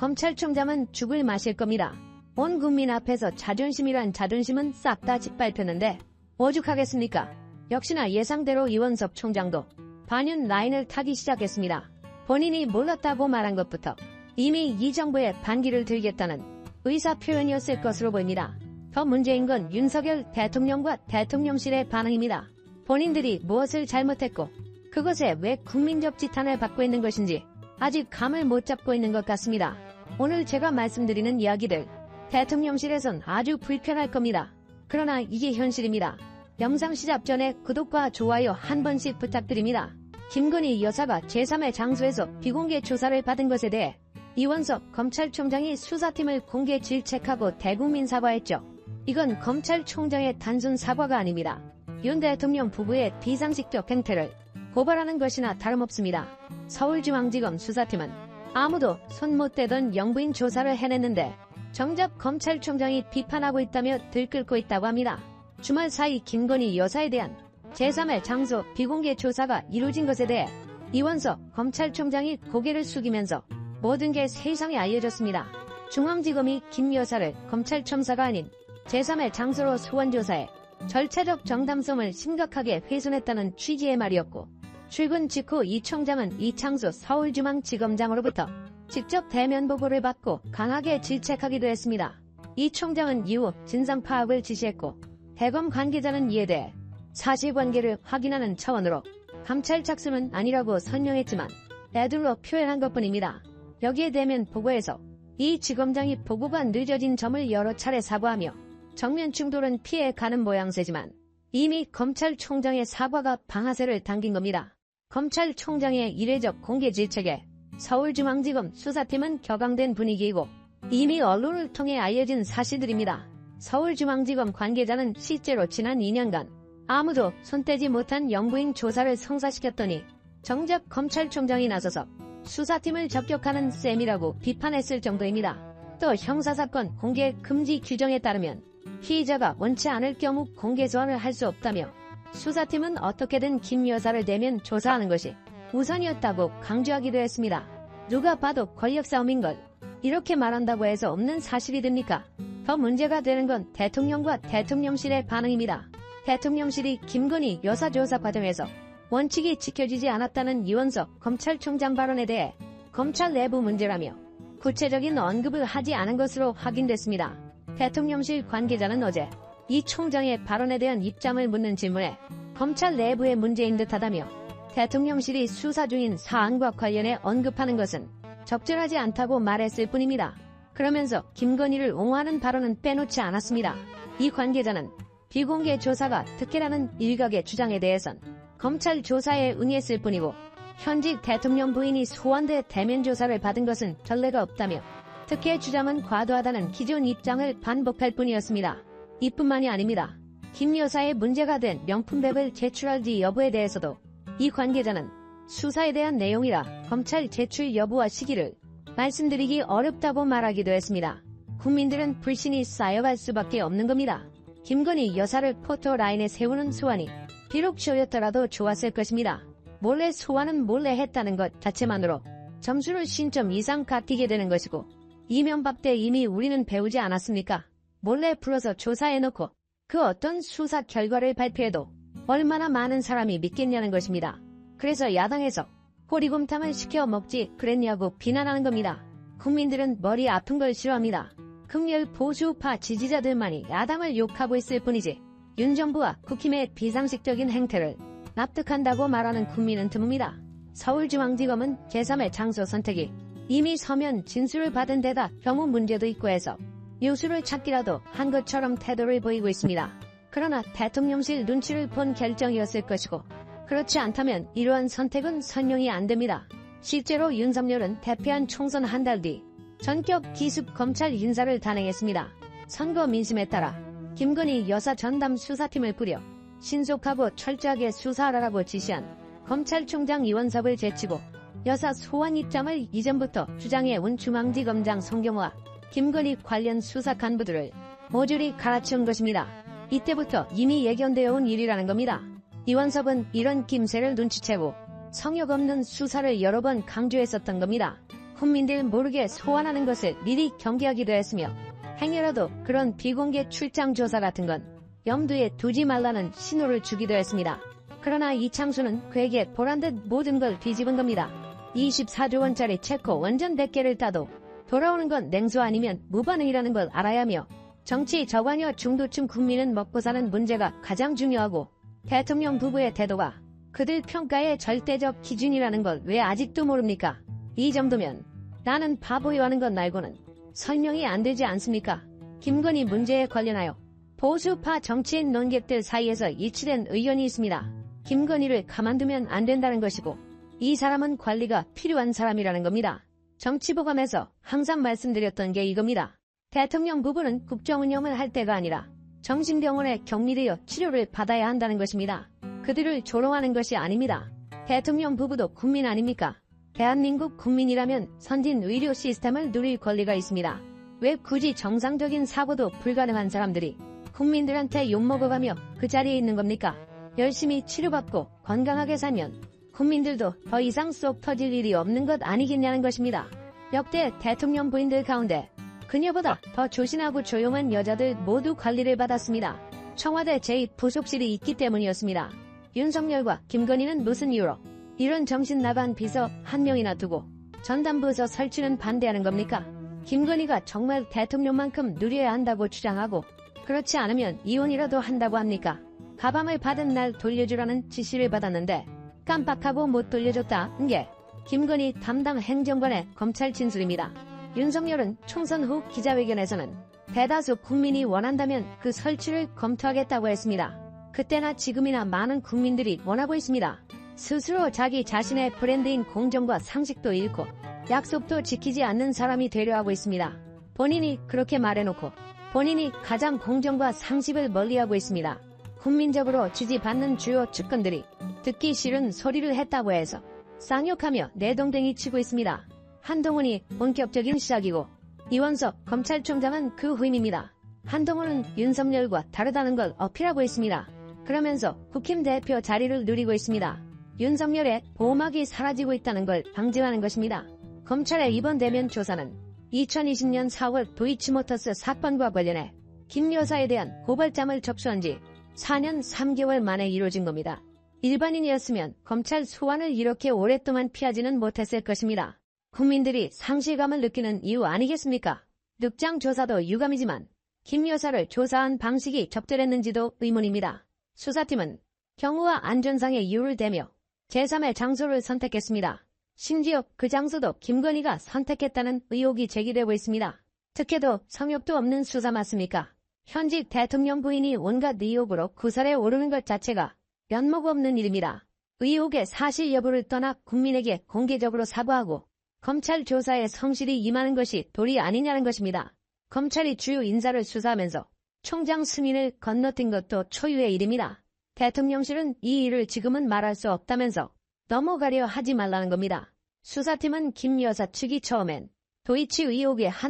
검찰총장은 죽을 마실 겁니다. 온 국민 앞에서 자존심이란 자존심은 싹 다 짓밟혔는데 오죽하겠습니까? 역시나 예상대로 이원석 총장도 반윤 라인을 타기 시작했습니다. 본인이 몰랐다고 말한 것부터 이미 이 정부에 반기를 들겠다는 의사 표현이었을 것으로 보입니다. 더 문제인 건 윤석열 대통령과 대통령실의 반응입니다. 본인들이 무엇을 잘못했고 그것에 왜 국민적 지탄을 받고 있는 것인지 아직 감을 못 잡고 있는 것 같습니다. 오늘 제가 말씀드리는 이야기들 대통령실에선 아주 불편할 겁니다. 그러나 이게 현실입니다. 영상 시작 전에 구독과 좋아요 한 번씩 부탁드립니다. 김건희 여사가 제3의 장소에서 비공개 조사를 받은 것에 대해 이원석 검찰총장이 수사팀을 공개 질책하고 대국민 사과했죠. 이건 검찰총장의 단순 사과가 아닙니다. 윤 대통령 부부의 비상식적 행태를 고발하는 것이나 다름없습니다. 서울중앙지검 수사팀은 아무도 손 못 대던 영부인 조사를 해냈는데 정작 검찰총장이 비판하고 있다며 들끓고 있다고 합니다. 주말 사이 김건희 여사에 대한 제3의 장소 비공개 조사가 이루어진 것에 대해 이원석 검찰총장이 고개를 숙이면서 모든 게 세상에 알려졌습니다. 중앙지검이 김 여사를 검찰 첨사가 아닌 제3의 장소로 소환조사해 절차적 정당성을 심각하게 훼손했다는 취지의 말이었고, 출근 직후 이 총장은 이 장소 서울중앙지검장으로부터 직접 대면 보고를 받고 강하게 질책하기도 했습니다. 이 총장은 이후 진상 파악을 지시했고, 대검 관계자는 이에 대해 사실관계를 확인하는 차원으로 감찰 착수는 아니라고 설명했지만 애들로 표현한 것뿐입니다. 여기에 대면 보고에서 이 지검장이 보고가 늦어진 점을 여러 차례 사과하며 정면 충돌은 피해가는 모양새지만 이미 검찰총장의 사과가 방아쇠를 당긴 겁니다. 검찰총장의 이례적 공개 질책에 서울중앙지검 수사팀은 격앙된 분위기이고 이미 언론을 통해 알려진 사실들입니다. 서울중앙지검 관계자는 실제로 지난 2년간 아무도 손대지 못한 영부인 조사를 성사시켰더니 정작 검찰총장이 나서서 수사팀을 적격하는 셈이라고 비판했을 정도입니다. 또 형사사건 공개 금지 규정에 따르면 피의자가 원치 않을 경우 공개 소환을 할 수 없다며 수사팀은 어떻게든 김 여사를 대면 조사하는 것이 우선이었다고 강조하기도 했습니다. 누가 봐도 권력싸움인걸. 이렇게 말한다고 해서 없는 사실이 됩니까? 더 문제가 되는 건 대통령과 대통령실의 반응입니다. 대통령실이 김건희 여사 조사 과정에서 원칙이 지켜지지 않았다는 이원석 검찰총장 발언에 대해 검찰 내부 문제라며 구체적인 언급을 하지 않은 것으로 확인됐습니다. 대통령실 관계자는 어제 이 총장의 발언에 대한 입장을 묻는 질문에 검찰 내부의 문제인 듯하다며 대통령실이 수사 중인 사안과 관련해 언급하는 것은 적절하지 않다고 말했을 뿐입니다. 그러면서 김건희를 옹호하는 발언은 빼놓지 않았습니다. 이 관계자는 비공개 조사가 특혜라는 일각의 주장에 대해선 검찰 조사에 응했을 뿐이고 현직 대통령 부인이 소환돼 대면 조사를 받은 것은 전례가 없다며 특혜 주장은 과도하다는 기존 입장을 반복할 뿐이었습니다. 이뿐만이 아닙니다. 김 여사의 문제가 된 명품백을 제출할지 여부에 대해서도 이 관계자는 수사에 대한 내용이라 검찰 제출 여부와 시기를 말씀드리기 어렵다고 말하기도 했습니다. 국민들은 불신이 쌓여갈 수밖에 없는 겁니다. 김건희 여사를 포토라인에 세우는 소환이 비록 쇼였더라도 좋았을 것입니다. 몰래 소환은 몰래 했다는 것 자체만으로 점수를 50점 이상 깎이게 되는 것이고 이명박 때 이미 우리는 배우지 않았습니까? 몰래 불러서 조사해놓고 그 어떤 수사 결과를 발표해도 얼마나 많은 사람이 믿겠냐는 것입니다. 그래서 야당에서 호리곰탕을 시켜 먹지 그랬냐고 비난하는 겁니다. 국민들은 머리 아픈 걸 싫어합니다. 극렬 보수우파 지지자들만이 야당을 욕하고 있을 뿐이지 윤 정부와 국힘의 비상식적인 행태를 납득한다고 말하는 국민은 드뭅니다. 서울중앙지검은 제3의 장소 선택이 이미 서면 진술을 받은 데다 경우 문제도 있고 해서 요수를 찾기라도 한 것처럼 태도를 보이고 있습니다. 그러나 대통령실 눈치를 본 결정이었을 것이고 그렇지 않다면 이러한 선택은 선용이 안 됩니다. 실제로 윤석열은 대패한 총선 한 달 뒤 전격 기습 검찰 인사를 단행했습니다. 선거 민심에 따라 김건희 여사 전담 수사팀을 꾸려 신속하고 철저하게 수사하라고 지시한 검찰총장 이원석을 제치고 여사 소환 입장을 이전부터 주장해온 중앙지검장 송경호와 김건희 관련 수사 간부들을 모조리 갈아치운 것입니다. 이때부터 이미 예견되어 온 일이라는 겁니다. 이원석은 이런 김새를 눈치채고 성역 없는 수사를 여러 번 강조했었던 겁니다. 국민들 모르게 소환하는 것을 미리 경계하기도 했으며 행여라도 그런 비공개 출장 조사 같은 건 염두에 두지 말라는 신호를 주기도 했습니다. 그러나 이창수는 그에게 보란듯 모든 걸 뒤집은 겁니다. 24조 원짜리 체코 원전 100개를 따도 돌아오는 건 냉수 아니면 무반응이라는 걸 알아야 하며 정치 저관여 중도층 국민은 먹고 사는 문제가 가장 중요하고 대통령 부부의 태도가 그들 평가의 절대적 기준이라는 걸 왜 아직도 모릅니까? 이 정도면 나는 바보요 하는 것 말고는 설명이 안 되지 않습니까? 김건희 문제에 관련하여 보수파 정치인 논객들 사이에서 일치된 의견이 있습니다. 김건희를 가만두면 안 된다는 것이고 이 사람은 관리가 필요한 사람이라는 겁니다. 정치보감에서 항상 말씀드렸던 게 이겁니다. 대통령 부부는 국정운영을 할 때가 아니라 정신병원에 격리되어 치료를 받아야 한다는 것입니다. 그들을 조롱하는 것이 아닙니다. 대통령 부부도 국민 아닙니까? 대한민국 국민이라면 선진 의료 시스템을 누릴 권리가 있습니다. 왜 굳이 정상적인 사고도 불가능한 사람들이 국민들한테 욕먹어가며 그 자리에 있는 겁니까? 열심히 치료받고 건강하게 살면 국민들도 더 이상 쏙 터질 일이 없는 것 아니겠냐는 것입니다. 역대 대통령 부인들 가운데 그녀보다 더 조신하고 조용한 여자들 모두 관리를 받았습니다. 청와대 제2부속실이 있기 때문이었습니다. 윤석열과 김건희는 무슨 이유로 이런 정신 나간 비서 한 명이나 두고 전담부서 설치는 반대하는 겁니까? 김건희가 정말 대통령만큼 누려야 한다고 주장하고 그렇지 않으면 이혼이라도 한다고 합니까? 가방을 받은 날 돌려주라는 지시를 받았는데 깜빡하고 못 돌려줬다는 게 김건희 담당 행정관의 검찰 진술입니다. 윤석열은 총선 후 기자회견에서는 대다수 국민이 원한다면 그 설치를 검토하겠다고 했습니다. 그때나 지금이나 많은 국민들이 원하고 있습니다. 스스로 자기 자신의 브랜드인 공정과 상식도 잃고 약속도 지키지 않는 사람이 되려 하고 있습니다. 본인이 그렇게 말해놓고 본인이 가장 공정과 상식을 멀리하고 있습니다. 국민적으로 지지받는 주요 측근들이 듣기 싫은 소리를 했다고 해서 쌍욕하며 내동댕이 치고 있습니다. 한동훈이 본격적인 시작이고 이원석 검찰총장은 그 후임입니다. 한동훈은 윤석열과 다르다는 걸 어필하고 있습니다. 그러면서 국힘 대표 자리를 누리고 있습니다. 윤석열의 보호막이 사라지고 있다는 걸 방지하는 것입니다. 검찰의 이번 대면 조사는 2020년 4월 도이치모터스 사건과 관련해 김 여사에 대한 고발장을 접수한 지 4년 3개월 만에 이루어진 겁니다. 일반인이었으면 검찰 소환을 이렇게 오랫동안 피하지는 못했을 것입니다. 국민들이 상실감을 느끼는 이유 아니겠습니까? 늑장 조사도 유감이지만 김 여사를 조사한 방식이 적절했는지도 의문입니다. 수사팀은 경우와 안전상의 이유를 대며 제3의 장소를 선택했습니다. 심지어 그 장소도 김건희가 선택했다는 의혹이 제기되고 있습니다. 특혜도 성욕도 없는 수사 맞습니까? 현직 대통령 부인이 온갖 의혹으로 구설에 오르는 것 자체가 면목 없는 일입니다. 의혹의 사실 여부를 떠나 국민에게 공개적으로 사과하고 검찰 조사에 성실히 임하는 것이 도리 아니냐는 것입니다. 검찰이 주요 인사를 수사하면서 총장 승인을 건너뛴 것도 초유의 일입니다. 대통령실은 이 일을 지금은 말할 수 없다면서 넘어가려 하지 말라는 겁니다. 수사팀은 김 여사 측이 처음엔 도이치 의혹의 한